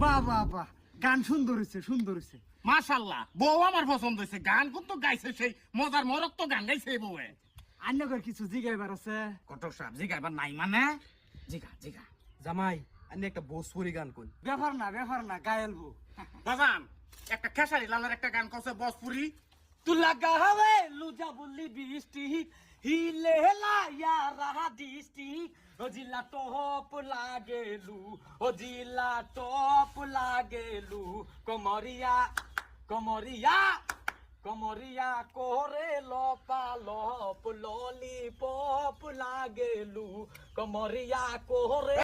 বাহ বাহ বাহ, গান সুন্দর হয়েছে, সুন্দর হয়েছে। মাশাআল্লাহ, বউ আমার পছন্দ হয়েছে। গান কিন্তু গাইছে সেই মজার মরক তো গান গাইছে এই বউয়ে। আন্যগর কিছু জিগাইবার আছে? কটক সাহেব জিগাইবার নাই মানে? জিগা জিগা। জামাই আমি একটা ভোজপুরি গান কই। ব্যাপার না, গায়েলবো। বাজান একটা খেসারি লালের একটা গান করছে ভোজপুরি। তু লাগা হবে লুজা বললি বৃষ্টি হিলে লায়া রাহা দৃষ্টি ও জিলা টপ লাগেলু, ও জিলা টপ লাগেলু, কমরিয়া কমরিয়া কমরিয়া করে লপা লপ ললিপপ লাগেলু, কমরিয়া করে